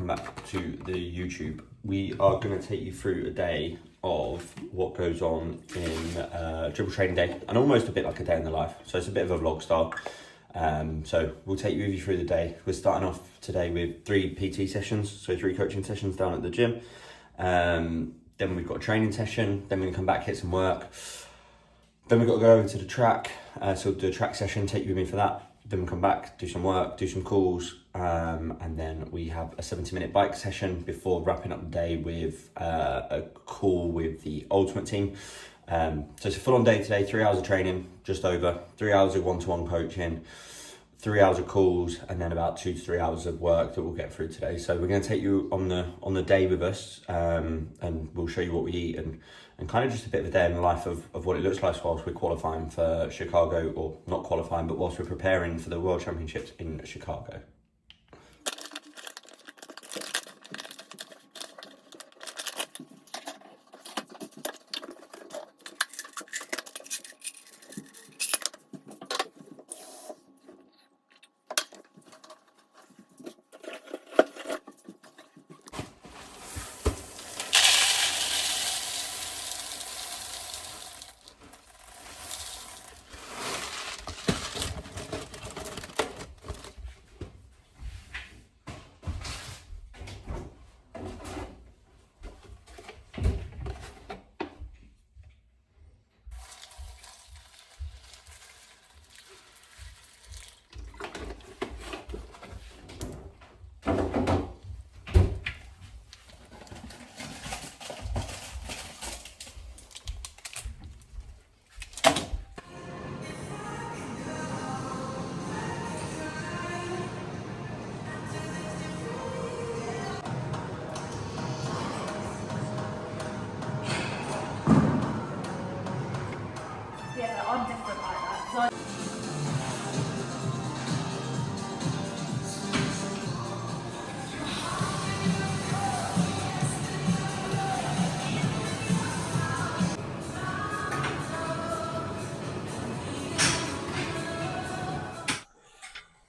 welcome back to the YouTube. We are going to take you through a day of what goes on in dribble training day, and almost a bit like a day in the life. So it's a bit of a vlog style. So we'll take you through the day. We're starting off today with 3 PT sessions, so 3 coaching sessions down at the gym. Then we've got a training session. Then we're going to come back, hit some work. Then we've got to go over to the track. So we'll do a track session, take you with me for that. Then we'll come back, do some work, do some calls, and then we have a 70-minute bike session before wrapping up the day with a call with the ultimate team. So it's a full-on day today, 3 hours of training, just over, 3 hours of one-to-one coaching, 3 hours of calls, and then about 2 to 3 hours of work that we'll get through today. So we're going to take you on the day with us, and we'll show you what we eat and kind of just a bit of a day in the life of what it looks like whilst we're qualifying for Chicago, or not qualifying, but whilst we're preparing for the World Championships in Chicago. Yeah, I'm different like that.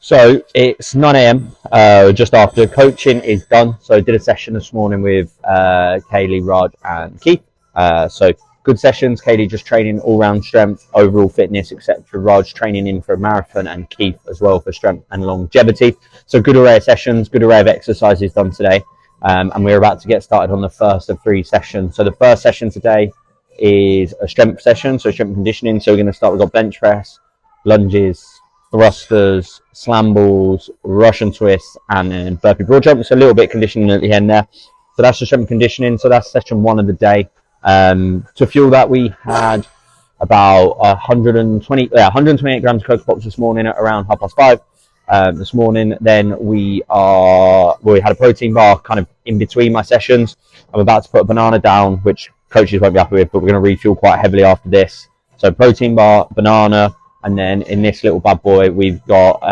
So it's 9 AM, just after coaching is done. So I did a session this morning with Kaylee, Raj and Keith. So good sessions. Kaylee just training all round strength, overall fitness, etc. Raj training in for a marathon, and Keith as well for strength and longevity. So good array of sessions, good array of exercises done today. And we're about to get started on the first of 3 sessions. So the first session today is a strength session, so strength conditioning. So we're going to start, we've got bench press, lunges, thrusters, slam balls, Russian twists, and then burpee broad jump. So a little bit of conditioning at the end there. So that's the strength conditioning. So that's session 1 of the day. To fuel that, we had about 128 grams of Cocoa Pops this morning at around 5:30 this morning. Then we had a protein bar kind of in between my sessions. I'm about to put a banana down, which coaches won't be happy with, but we're going to refuel quite heavily after this. So protein bar, banana, and then in this little bad boy, we've got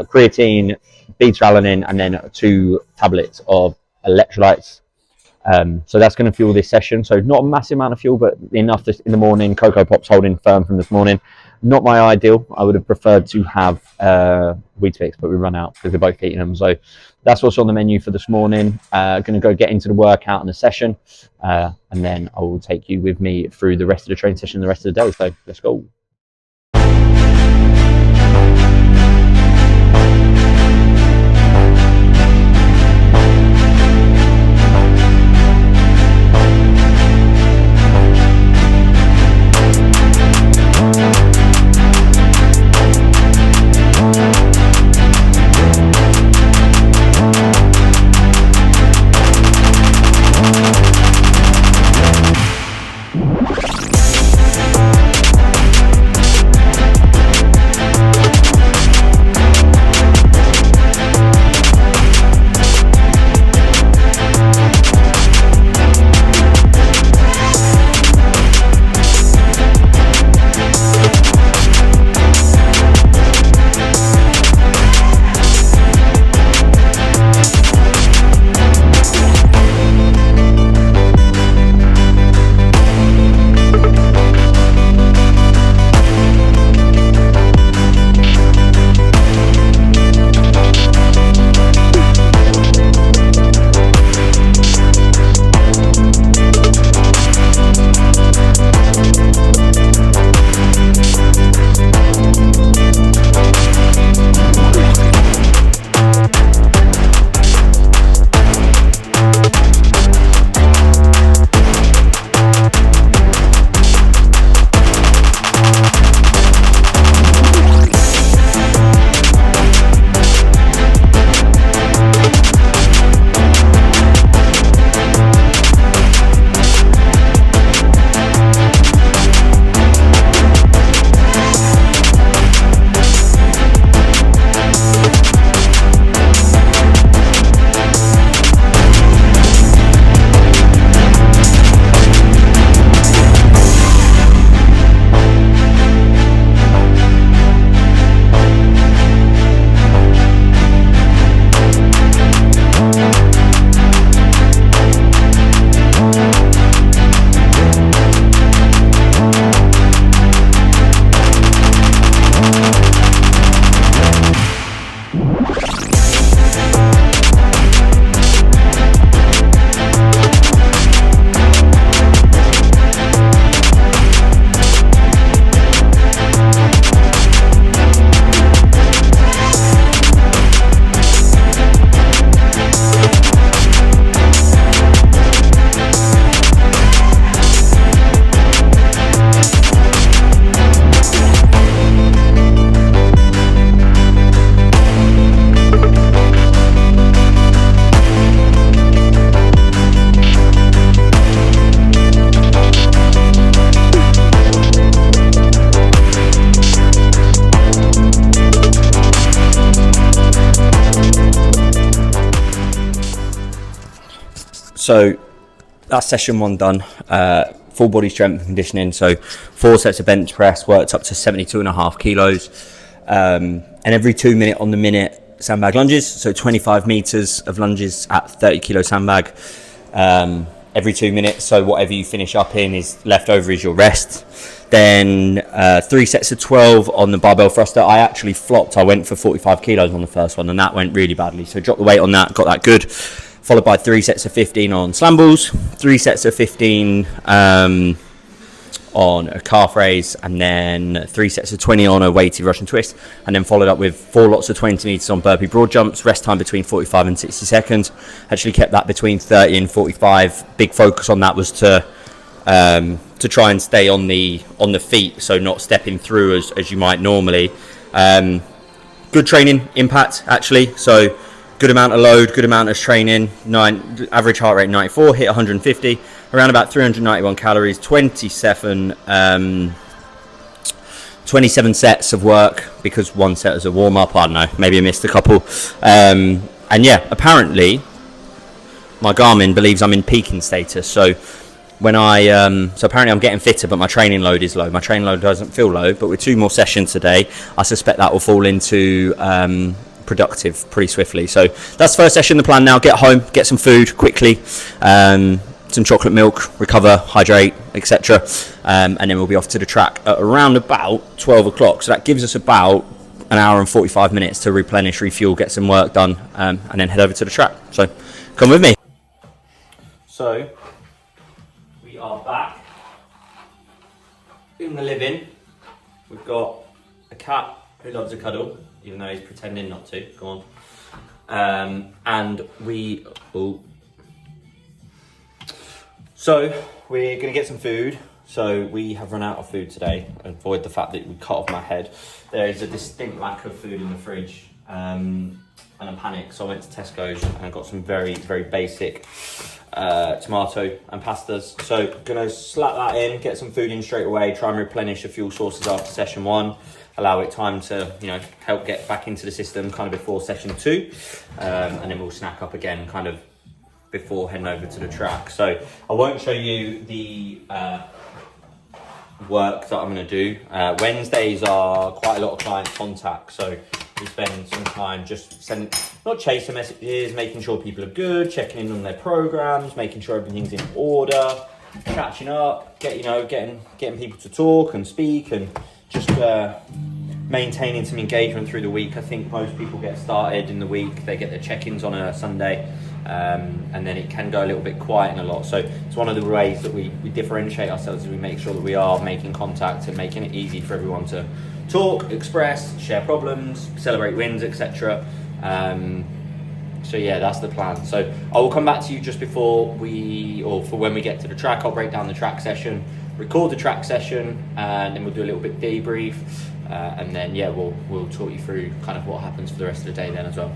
creatine, beta-alanine, and then 2 tablets of electrolytes. So that's going to fuel this session. So not a massive amount of fuel, but enough in the morning. Cocoa Pops holding firm from this morning. Not my ideal. I would have preferred to have Weetabix, but we run out because we're both eating them. So that's what's on the menu for this morning. Going to go get into the workout and the session, and then I will take you with me through the rest of the training session, the rest of the day. So let's go. So that's session 1 done. Full body strength and conditioning. So 4 sets of bench press, worked up to 72.5 kilos. And every 2 minute on the minute sandbag lunges. So 25 meters of lunges at 30 kilo sandbag. Every 2 minutes. So whatever you finish up in is left over is your rest. Then 3 sets of 12 on the barbell thruster. I actually flopped. I went for 45 kilos on the first one, and that went really badly. So dropped the weight on that, got that good. Followed by 3 sets of 15 on slam balls, 3 sets of 15 on a calf raise, and then 3 sets of 20 on a weighted Russian twist, and then followed up with 4 lots of 20 meters on burpee broad jumps. Rest time between 45 and 60 seconds. Actually kept that between 30 and 45. Big focus on that was to try and stay on the feet, so not stepping through as you might normally. Good training impact actually. So good amount of load, good amount of training. Average heart rate 94, hit 150, around about 391 calories, 27 sets of work, because 1 set was a warm up. I don't know, maybe I missed a couple. And yeah, apparently my Garmin believes I'm in peaking status. So when so apparently I'm getting fitter, but my training load is low. My training load doesn't feel low, but with 2 more sessions today, I suspect that will fall into productive pretty swiftly. So that's the first session. The plan now: get home, get some food quickly, some chocolate milk, recover, hydrate, etc. And then we'll be off to the track at around about 12 o'clock. So that gives us about an hour and 45 minutes to replenish, refuel, get some work done, and then head over to the track. So come with me. So we are back in the living. We've got a cat who loves a cuddle, even though he's pretending not to. Go on. And so we're going to get some food. So we have run out of food today. Avoid the fact that we cut off my head. There is a distinct lack of food in the fridge, and I panicked. So I went to Tesco's and I got some very, very basic tomato and pastas. So gonna slap that in, get some food in straight away, try and replenish the fuel sources after session 1. Allow it time to, help get back into the system kind of before session 2. And then we'll snack up again kind of before heading over to the track. So I won't show you the work that I'm going to do. Wednesdays are quite a lot of client contact, so we spend some time just not chasing messages, making sure people are good, checking in on their programs, making sure everything's in order, catching up, getting people to talk and speak, and just maintaining some engagement through the week. I think most people get started in the week, they get their check-ins on a Sunday, and then it can go a little bit quiet in a lot. So it's one of the ways that we differentiate ourselves, is we make sure that we are making contact and making it easy for everyone to talk, express, share problems, celebrate wins, etc. So yeah, that's the plan. So I will come back to you just before for when we get to the track. I'll break down the track session, record the track session, and then we'll do a little bit debrief, and then yeah, we'll talk you through kind of what happens for the rest of the day then as well.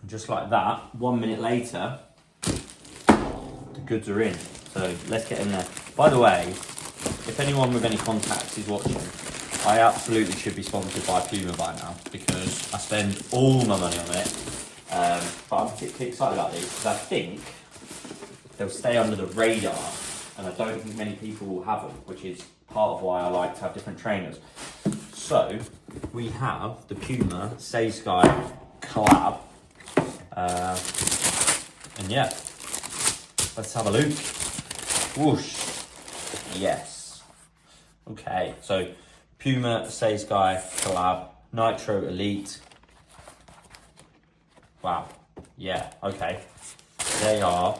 Just like that, 1 minute later, the goods are in. So let's get in there. By the way, if anyone with any contacts is watching, I absolutely should be sponsored by Puma by now, because I spend all my money on it. But I'm particularly excited about these because I think they'll stay under the radar, and I don't think many people will have them, which is part of why I like to have different trainers. So we have the Puma Say Sky collab. And yeah, let's have a look. Whoosh. Yes. Okay, so Puma Say Sky collab, Nitro Elite. Wow. Yeah, okay. They are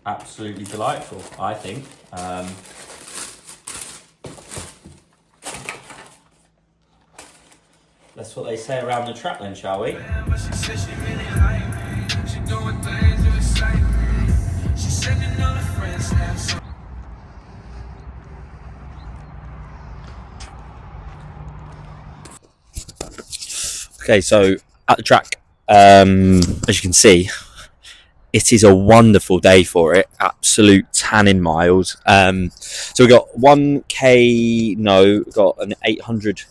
absolutely delightful, I think. That's what they say around the track then, shall we? Okay, so at the track, as you can see, it is a wonderful day for it. Absolute tanning miles. So we got 1k, got an 800,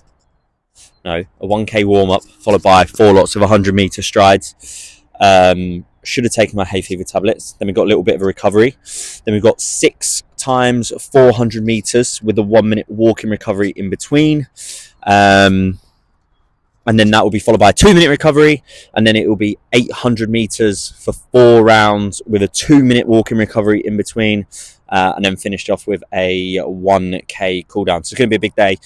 a 1k warm up followed by 4 lots of 100 meter strides. Should have taken my hay fever tablets. Then we got a little bit of a recovery. Then we've got 6 times 400 meters with a 1 minute walking recovery in between. And then that will be followed by a 2 minute recovery. And then it will be 800 meters for 4 rounds with a 2 minute walking recovery in between. And then finished off with a 1k cool down. So it's going to be a big day.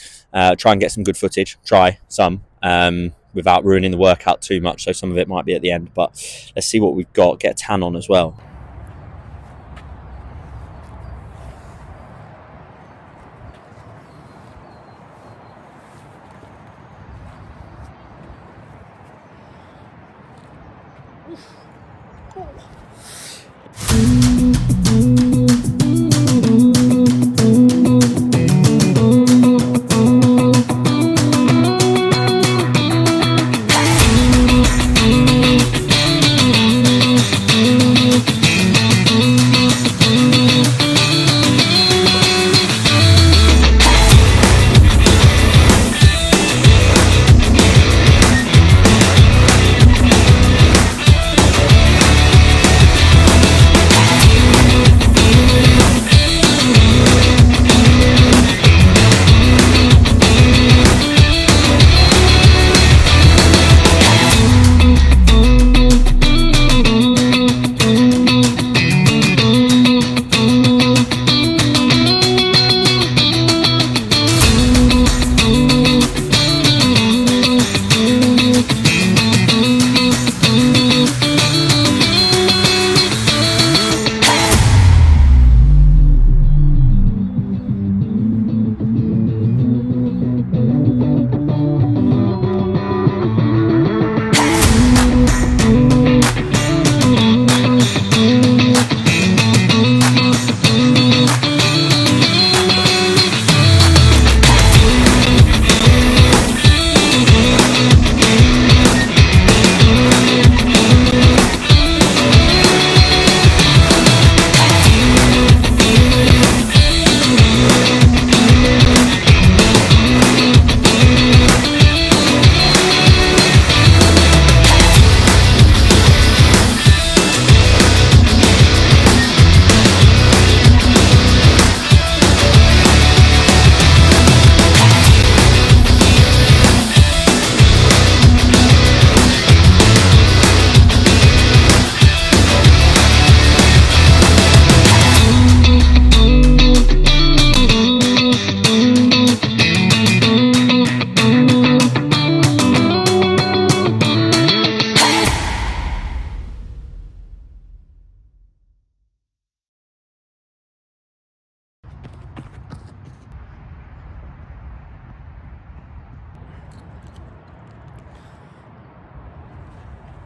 Try and get some good footage. Try some. Without ruining the workout too much, so some of it might be at the end, but let's see what we've got. Get a tan on as well.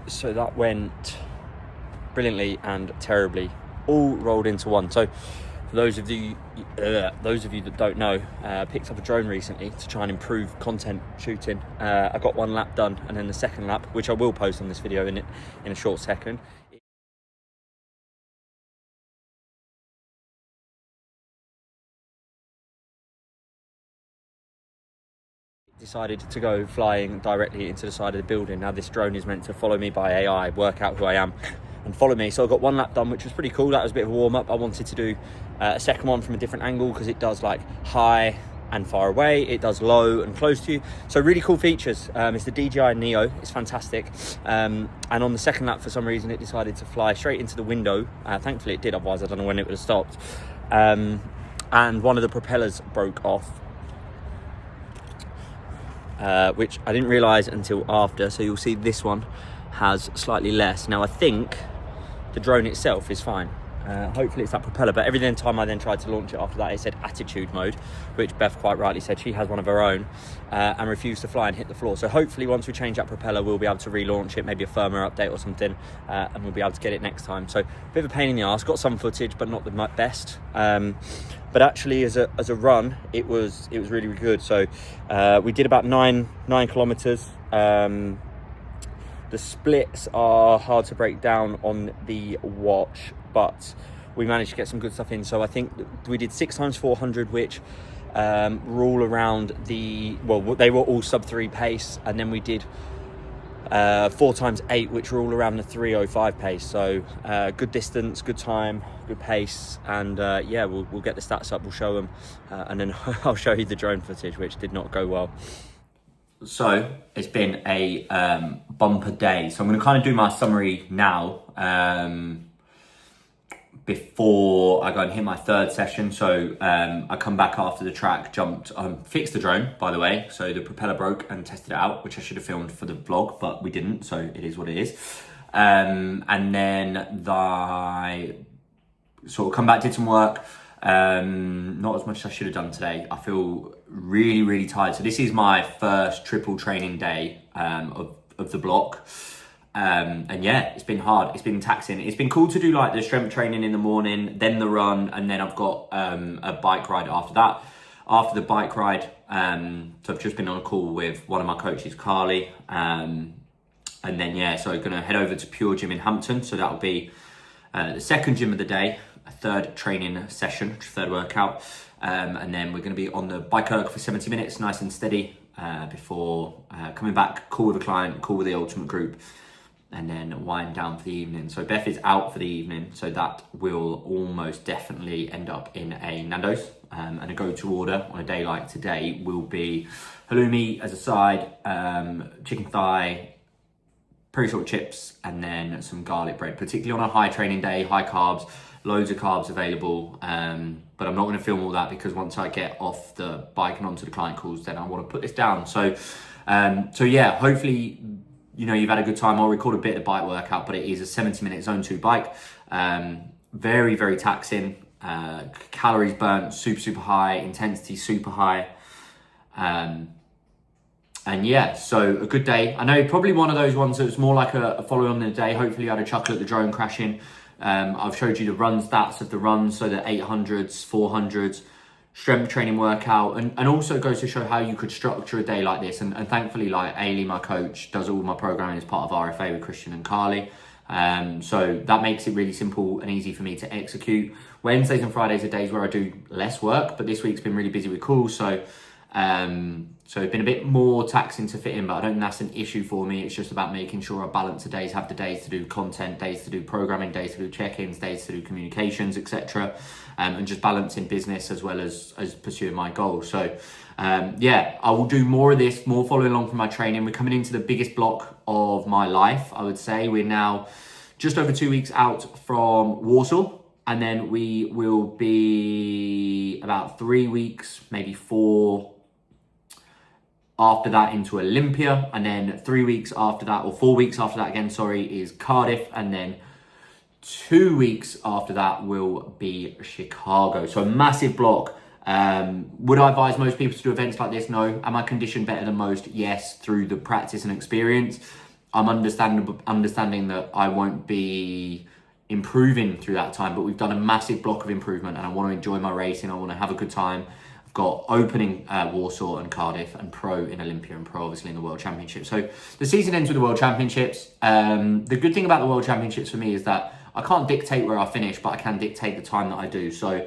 So that went brilliantly and terribly, all rolled into one. So for those of you that don't know, picked up a drone recently to try and improve content shooting. I got 1 lap done, and then the second lap, which I will post on this video in a short second, decided to go flying directly into the side of the building. Now this drone is meant to follow me by AI, work out who I am and follow me. So I got 1 lap done, which was pretty cool. That was a bit of a warm up. I wanted to do a second one from a different angle because it does like high and far away, it does low and close to you. So really cool features. It's the DJI Neo, it's fantastic. And on the second lap, for some reason, it decided to fly straight into the window. Thankfully it did, otherwise I don't know when it would have stopped. And one of the propellers broke off. Which I didn't realise until after, so you'll see this one has slightly less. Now I think the drone itself is fine. Hopefully it's that propeller, but every time I then tried to launch it after that, it said attitude mode, which Beth quite rightly said she has one of her own, and refused to fly and hit the floor. So hopefully once we change that propeller, we'll be able to relaunch it, maybe a firmware update or something, and we'll be able to get it next time. So a bit of a pain in the arse, got some footage, but not the best. But actually as a run, it was really, really good. So we did about 9 kilometers. The splits are hard to break down on the watch, but we managed to get some good stuff in. So I think we did 6 times 400, which were all around they were all sub 3 pace, and then we did 4 times 8, which were all around the 3:05 pace. So good distance, good time, good pace, and we'll get the stats up, we'll show them, and then I'll show you the drone footage, which did not go well. So it's been a bumper day. So I'm going to kind of do my summary now before I go and hit my third session. So I come back after the track, fixed the drone, by the way. So the propeller broke and tested it out, which I should have filmed for the vlog, but we didn't. So it is what it is. And then I sort of come back, did some work. Not as much as I should have done today. I feel really, really tired. So this is my first triple training day of the block. And yeah, it's been hard. It's been taxing. It's been cool to do like the strength training in the morning, then the run, and then I've got a bike ride after that. After the bike ride, so I've just been on a call with one of my coaches, Carly, and then so gonna head over to Pure Gym in Hampton. So that'll be the second gym of the day, a third training session, third workout, and then we're gonna be on the bike erg for 70 minutes, nice and steady, before coming back, call with a client, call with the ultimate group, and then wind down for the evening. So Beth is out for the evening, so that will almost definitely end up in a Nando's. And a go-to order on a day like today will be halloumi as a side, chicken thigh, pretty short chips, and then some garlic bread, particularly on a high training day, high carbs, loads of carbs available. But I'm not going to film all that because once I get off the bike and onto the client calls, then I want to put this down. So yeah, hopefully, you've had a good time. I'll record a bit of the bike workout, but it is a 70-minute zone 2 bike. Very, very taxing. Calories burnt, super high. Intensity, super high. And yeah, so a good day. I know probably one of those ones that was more like a follow on the day. Hopefully you had a chuckle at the drone crashing. I've showed you the run stats of the runs, so the 800s, 400s, strength training workout, and also goes to show how you could structure a day like this. And thankfully, like Ailey, my coach, does all my programming as part of RFA with Christian and Carly. So that makes it really simple and easy for me to execute. Wednesdays and Fridays are days where I do less work, but this week's been really busy with calls. So it's been a bit more taxing to fit in, but I don't think that's an issue for me. It's just about making sure I balance the days, have the days to do content, days to do programming, days to do check-ins, days to do communications, etc. And just balancing business as well as pursuing my goals. So I will do more of this, more following along from my training. We're coming into the biggest block of my life, I would say. We're now just over 2 weeks out from Warsaw, and then we will be about 3 weeks, maybe 4 after that into Olympia, and then 3 weeks after that, or 4 weeks after that again, is Cardiff, and then 2 weeks after that will be Chicago. So a massive block. Would I advise most people to do events like this? No. Am I conditioned better than most? Yes, through the practice and experience. I'm understanding that I won't be improving through that time, but we've done a massive block of improvement, and I want to enjoy my racing. I want to have a good time. I've got opening Warsaw and Cardiff, and pro in Olympia, and pro obviously in the World Championships. So the season ends with the World Championships. The good thing about the World Championships for me is that I can't dictate where I finish, but I can dictate the time that I do. So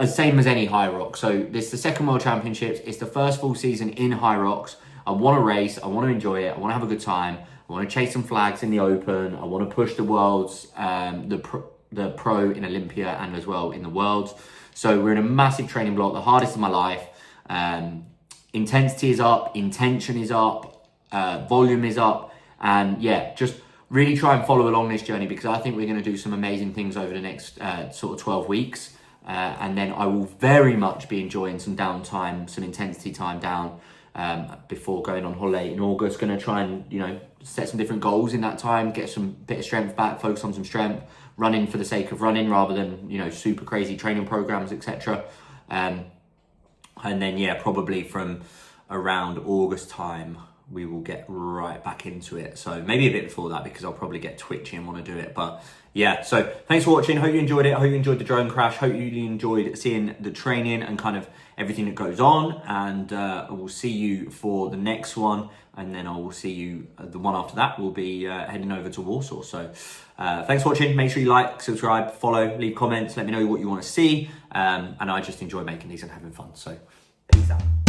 same as any Hyrox. So this is the second World Championships. It's the first full season in Hyrox. I want to race. I want to enjoy it. I want to have a good time. I want to chase some flags in the Open. I want to push the Worlds, the pro in Olympia, and as well in the Worlds. So we're in a massive training block, the hardest of my life. Intensity is up, intention is up, volume is up, and yeah, just really try and follow along this journey, because I think we're going to do some amazing things over the next sort of 12 weeks. And then I will very much be enjoying some downtime, some intensity time down before going on holiday in August. Going to try and, set some different goals in that time, get some bit of strength back, focus on some strength, running for the sake of running rather than, super crazy training programs, etc. And then, probably from around August time, we will get right back into it. So maybe a bit before that, because I'll probably get twitchy and want to do it. But yeah, so thanks for watching. Hope you enjoyed it. I hope you enjoyed the drone crash. Hope you enjoyed seeing the training and kind of everything that goes on. And I will see you for the next one. And then I will see you, the one after that, we'll be heading over to Warsaw. So thanks for watching. Make sure you like, subscribe, follow, leave comments. Let me know what you want to see. And I just enjoy making these and having fun. So peace out.